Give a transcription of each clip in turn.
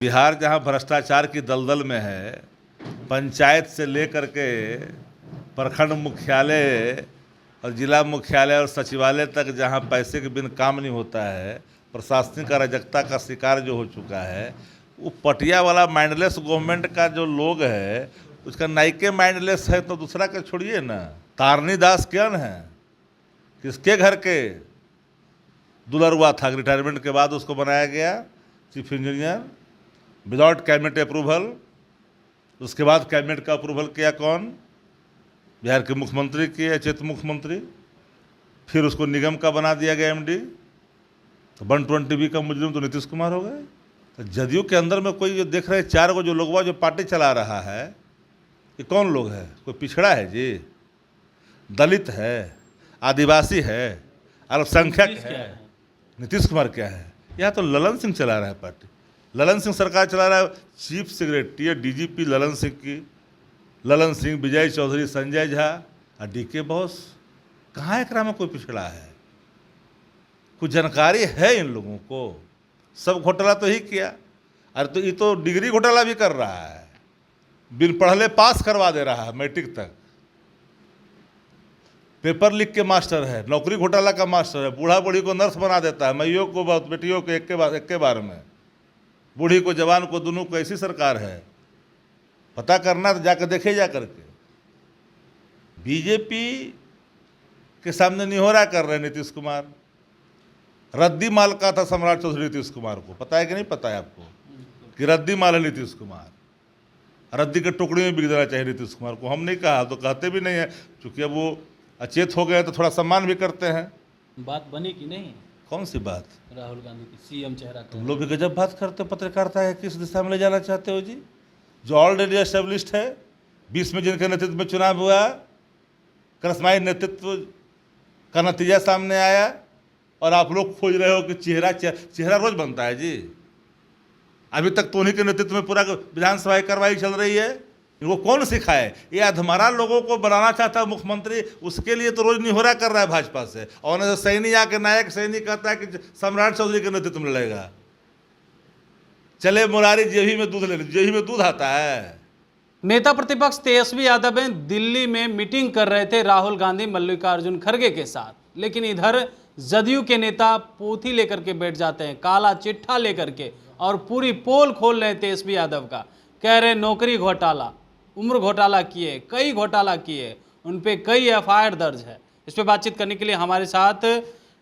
बिहार जहां भ्रष्टाचार की दलदल में है, पंचायत से लेकर के प्रखंड मुख्यालय और जिला मुख्यालय और सचिवालय तक जहां पैसे के बिन काम नहीं होता है, प्रशासनिक अराजकता का शिकार जो हो चुका है, वो पटिया वाला माइंडलेस गवर्नमेंट का जो लोग है उसका नाइके माइंडलेस है तो दूसरा का छोड़िए ना। तारनी दास कौन है, किसके घर के दुलरुआ था? रिटायरमेंट के बाद उसको बनाया गया chief engineer without cabinet approval. उसके बाद कैबिनेट का अप्रूवल किया कौन? बिहार के मुख्यमंत्री किए, अचेत मुख्यमंत्री। फिर उसको निगम का बना दिया गया एमडी। तो 120B का मुजरिम तो नीतीश कुमार हो गए। तो जदयू के अंदर में कोई जो देख रहे हैं, चार को जो लोगवा जो पार्टी चला रहा है, ये कौन लोग है? कोई पिछड़ा है जी, दलित है, आदिवासी है, अल्पसंख्यक है। नीतीश कुमार क्या है? यहाँ तो ललन सिंह चला रहा है पार्टी। ललन सिंह सरकार चला रहा है। चीफ सेक्रेटरी है डीजीपी ललन सिंह की, ललन सिंह, विजय चौधरी, संजय झा और डीके बॉस। कहाँ एकरा में कोई पिछड़ा है? कुछ जानकारी है इन लोगों को? सब घोटाला तो ही किया। अरे तो ये तो डिग्री घोटाला भी कर रहा है, बिन पढ़ले पास करवा दे रहा है मैट्रिक तक। पेपर लिख के मास्टर है, नौकरी घोटाला का मास्टर है। बूढ़ा बूढ़ी को नर्स बना देता है, मैयों को बेटियों को एक के बार में, बूढ़ी को जवान को, दोनों को। ऐसी सरकार है। पता करना तो जाकर देखे जा करके। बीजेपी के सामने निहोरा कर रहे नीतीश कुमार। रद्दी माल का था सम्राट चौधरी नीतीश कुमार को, पता है कि नहीं पता है आपको कि रद्दी माल है नीतीश कुमार? रद्दी के टुकड़ी में बिक देना चाहिए नीतीश कुमार को। हम नहीं कहा, तो कहते भी नहीं है, क्योंकि अब वो अचेत हो गए तो थोड़ा सम्मान भी करते हैं। बात बनी कि नहीं? कौन सी बात? राहुल गांधी की सीएम चेहरा। तुम लोग भी गजब बात करते हो। पत्रकारिता है किस दिशा में ले जाना चाहते हो जी? जो ऑलरेडी एस्टेब्लिश्ड है, 20 में जिनके नेतृत्व में चुनाव हुआ, करस्माई नेतृत्व का नतीजा सामने आया, और आप लोग खोज रहे हो कि चेहरा रोज बनता है जी। अभी तक तो उन्हीं के नेतृत्व में पूरा विधानसभा की कार्रवाई चल रही है। इनको कौन सिखाए? ये अधमरा लोगों को बनाना चाहता है मुख्यमंत्री, उसके लिए तो रोज निहोरा कर रहा है भाजपा से। और सैनी आके नायक सैनी कहता है कि सम्राट चौधरी के नेतृत्व में लड़ेगा। चले मुरारी जेबी में दूध ले, जेबी में दूध आता है। नेता प्रतिपक्ष तेजस्वी यादव दिल्ली में मीटिंग कर रहे थे राहुल गांधी मल्लिकार्जुन खड़गे के साथ, लेकिन इधर जदयू के नेता पोथी लेकर के बैठ जाते हैं, काला चिट्ठा लेकर के, और पूरी पोल खोल रहे हैं तेजस्वी यादव का। कह रहे नौकरी घोटाला, उम्र घोटाला किए, कई घोटाला किए, उन पे कई एफआईआर दर्ज है। इस पर बातचीत करने के लिए हमारे साथ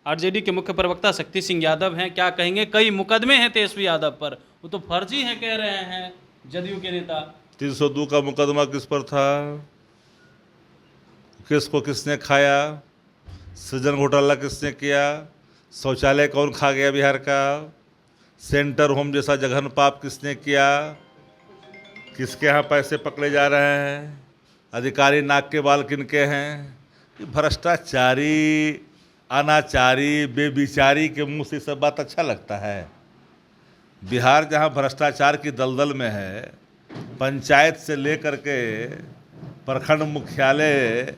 आरजेडी के मुख्य प्रवक्ता शक्ति सिंह यादव हैं। क्या कहेंगे? कई मुकदमे हैं तेजस्वी यादव पर, वो तो फर्जी हैं कह रहे हैं जदयू के नेता। 302 का मुकदमा किस पर था? किसको किसने खाया? सृजन घोटाला किसने किया? शौचालय कौन खा गया बिहार का? सेंटर होम जैसा जघन पाप किसने किया? किसके यहाँ पैसे पकड़े जा रहे हैं? अधिकारी नाक के बाल किनके हैं? ये भ्रष्टाचारी, अनाचारी, बेबिचारी के मुंह से सब बात अच्छा लगता है। बिहार जहाँ भ्रष्टाचार की दलदल में है, पंचायत से लेकर के प्रखंड मुख्यालय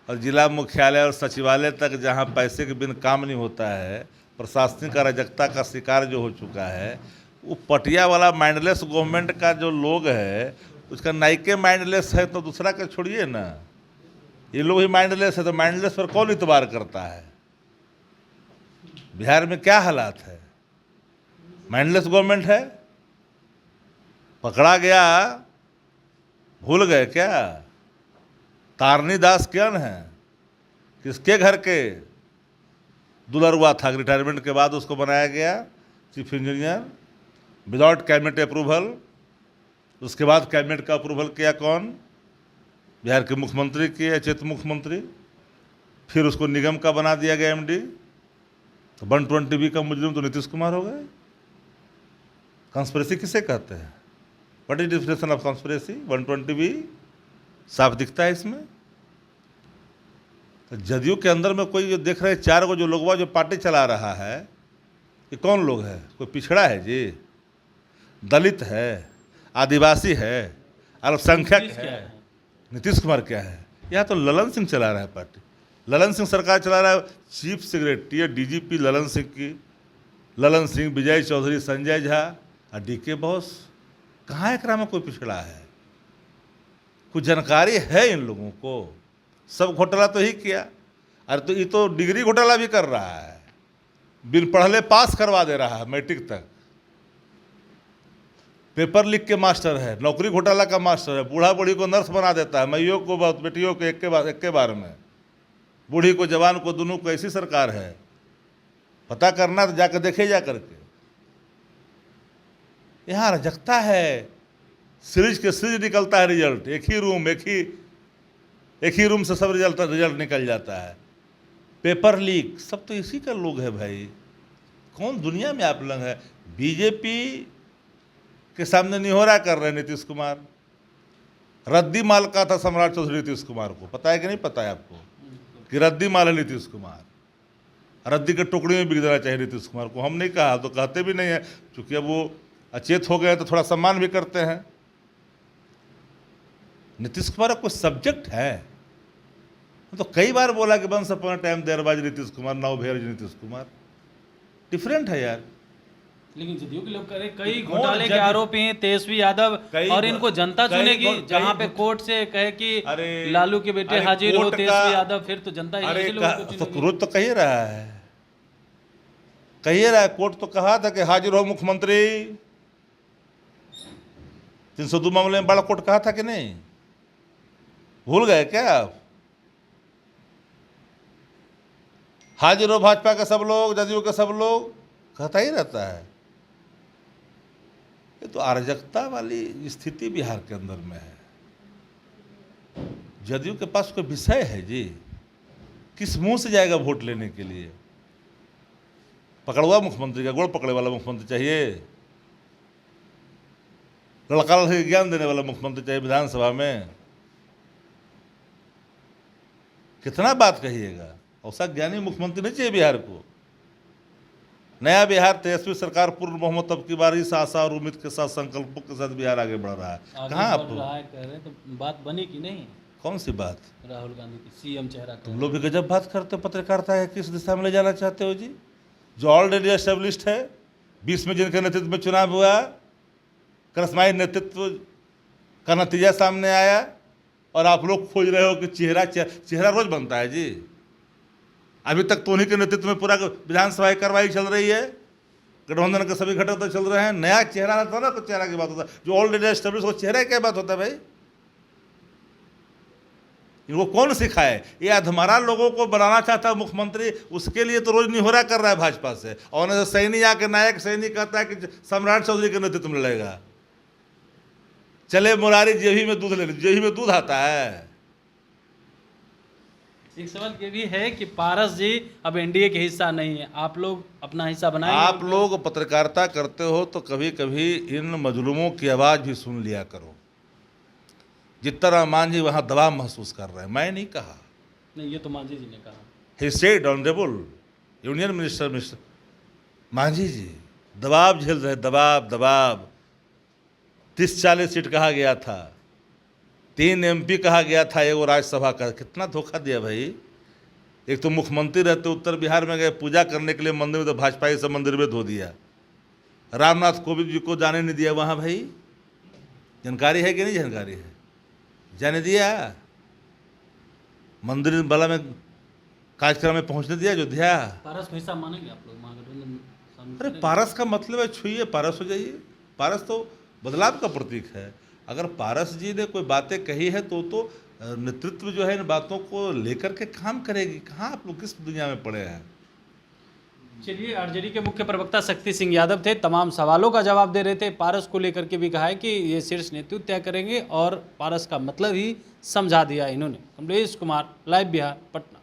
और जिला मुख्यालय और सचिवालय तक जहाँ पैसे के बिन काम नहीं होता है, प्रशासनिक अराजकता का शिकार जो हो चुका है, वो पटिया वाला माइंडलेस गवर्नमेंट का जो लोग है उसका नाइके माइंडलेस है तो दूसरा का छोड़िए ना। ये लोग ही माइंडलेस है, तो माइंडलेस पर कौन इतबार करता है? बिहार में क्या हालात है? माइंडलेस गवर्नमेंट है, पकड़ा गया, भूल गए क्या? तारनी दास कौन है, किसके घर के दुलरुआ था? रिटायरमेंट के बाद उसको बनाया गया chief engineer without cabinet approval. उसके बाद कैबिनेट का अप्रूवल किया कौन? बिहार के मुख्यमंत्री किए, अचेत मुख्यमंत्री। फिर उसको निगम का बना दिया गया एमडी। तो 120B का मुजरिम तो नीतीश कुमार हो गए। कंस्पिरेसी किसे कहते हैं? What is definition of conspiracy? 120B साफ दिखता है इसमें। तो जदयू के अंदर में कोई जो देख रहे हैं, चार को जो लोगवा जो पार्टी चला रहा है, ये कौन लोग है? कोई पिछड़ा है जी, दलित है, आदिवासी है, अल्पसंख्यक है। नीतीश कुमार क्या है? यहाँ तो ललन सिंह चला रहा है पार्टी। ललन सिंह सरकार चला रहा है। चीफ सेक्रेटरी है डीजीपी ललन सिंह की, ललन सिंह, विजय चौधरी, संजय झा और डीके बॉस कहाँ एकरा में कोई पिछड़ा है? कुछ जानकारी है इन लोगों को? सब घोटाला तो ही किया। अरे तो ये तो डिग्री घोटाला भी कर रहा है, बिन पढ़ले पास करवा दे रहा है मैट्रिक तक। पेपर लीक के मास्टर है, नौकरी घोटाला का मास्टर है, बूढ़ा बूढ़ी को नर्स बना देता है, मैयों को बेटियों को एक के बार में, बूढ़ी को जवान को, दोनों को। ऐसी सरकार है। पता करना तो जाकर देखे जा करके। यहाँ अराजकता है। सीरीज के सीरीज निकलता है रिजल्ट, एक ही रूम से सब रिजल्ट निकल जाता है। पेपर लीक सब तो इसी का लोग है भाई। कौन दुनिया में आप लोग है? बीजेपी के सामने निहोरा कर रहे हैं नीतीश कुमार। रद्दी माल का था सम्राट चौधरी नीतीश कुमार को, पता है कि नहीं पता है आपको कि रद्दी माल है नीतीश कुमार? रद्दी के टुकड़ी में बिक देना चाहिए नीतीश कुमार को। हम नहीं कहा, तो कहते भी नहीं है, क्योंकि अब वो अचेत हो गए तो थोड़ा सम्मान भी करते हैं। नीतीश कुमार कोई सब्जेक्ट है? तो कई बार बोला कि वंस अपॉन टाइम देरबाज नीतीश कुमार, नाउ भेर नीतीश कुमार। डिफरेंट है यार। लेकिन जदयू के लोग कह रहे कई घोटाले के आरोपी हैं तेजस्वी यादव, और इनको जनता चुनेगी। जहां पे कोर्ट से कहे कि लालू के बेटे हाजिर हो तेजस्वी यादव, फिर तो जनता इसी लोगों को चुनेगी। रोज तो कही रहा है, कोर्ट तो कहा था कि हाजिर हो मुख्यमंत्री। 302 मामले में बड़ा कोर्ट कहा था कि नहीं? भूल गए क्या आप? हाजिर हो भाजपा के सब लोग, जदयू के सब लोग, कहता ही रहता है। ये तो अराजकता वाली स्थिति बिहार के अंदर में है। जदयू के पास कोई विषय है जी? किस मुंह से जाएगा वोट लेने के लिए? पकड़वा मुख्यमंत्री का गोड़ पकड़े वाला मुख्यमंत्री चाहिए, लड़का लड़के ज्ञान देने वाला मुख्यमंत्री चाहिए विधानसभा में। कितना बात कहिएगा? ऐसा ज्ञानी मुख्यमंत्री नहीं चाहिए बिहार को। नया बिहार, तेजस्वी सरकार, पूर्ण बहुमत अब की बार इस आशा और उम्मीद के साथ, संकल्पों के साथ बिहार आगे बढ़ रहा है। कहाँ आप कह रहे हैं, तो बात बनी कि नहीं? कौन सी बात? राहुल गांधी की सीएम चेहरा। तुम लोग भी गजब बात करते हो। पत्रकारिता है किस दिशा में ले जाना चाहते हो जी? जो ऑलरेडी एस्टेब्लिश्ड है, 20 में जिनके नेतृत्व में चुनाव हुआ, करस्माई नेतृत्व का नतीजा सामने आया, और आप लोग खोज रहे हो कि चेहरा रोज बनता है जी। अभी तक तो उन्हीं के नेतृत्व में पूरा विधानसभा कार्रवाई चल रही है, गठबंधन के सभी घटक तो चल रहे हैं। नया चेहरा रहता है ना, तो चेहरा की बात होता है। जो ऑलरेडी एस्टेब्लिश हो, चेहरा क्या बात होता है भाई? इनको कौन सिखाए? ये अधमरा लोगों को बनाना चाहता है मुख्यमंत्री, उसके लिए तो रोज निहोरा कर रहा है भाजपा से। और सैनी आके नायक सैनी कहता है कि सम्राट चौधरी के नेतृत्व में लड़ेगा। चले मुरारी जेबी में दूध ले, जेबी में दूध आता है। एक सवाल ये भी है कि पारस जी अब एनडीए के हिस्सा नहीं है, आप लोग अपना हिस्सा बनाएंगे? आप लोग पत्रकारिता करते हो तो कभी कभी इन मजलूमों की आवाज़ भी सुन लिया करो। जितना मांझी वहाँ दबाव महसूस कर रहे हैं, मैं नहीं कहा। नहीं, ये तो मांझी जी ने कहा। He said honourable union minister Manjhi ji दबाव झेल रहे, दबाव। 30-40 सीट कहा गया था, 3 MP कहा गया था, एगो राज्यसभा का। कितना धोखा दिया भाई। एक तो मुख्यमंत्री रहते उत्तर बिहार में गए पूजा करने के लिए मंदिर में, तो भाजपा ही सब मंदिर में धो दिया। रामनाथ कोविंद जी को जाने नहीं दिया वहाँ भाई। जानकारी है कि नहीं जानकारी है? जाने दिया। मंदिर वाला में कार्यक्रम में पहुँचने दिया अयोध्या। पारस को हिस्सा मानेंगे आप लोग महागठबंधन? अरे पारस का मतलब है छुइए, पारस हो जाइए। पारस तो बदलाव का प्रतीक है। अगर पारस जी ने कोई बातें कही है तो नेतृत्व जो है इन बातों को लेकर के काम करेगी। कहाँ आप लोग किस दुनिया में पड़े हैं? चलिए, आरजेडी के मुख्य प्रवक्ता शक्ति सिंह यादव थे, तमाम सवालों का जवाब दे रहे थे। पारस को लेकर के भी कहा है कि ये शीर्ष नेतृत्व तय करेंगे, और पारस का मतलब ही समझा दिया इन्होंने। कमलेश कुमार, लाइव बिहार, पटना।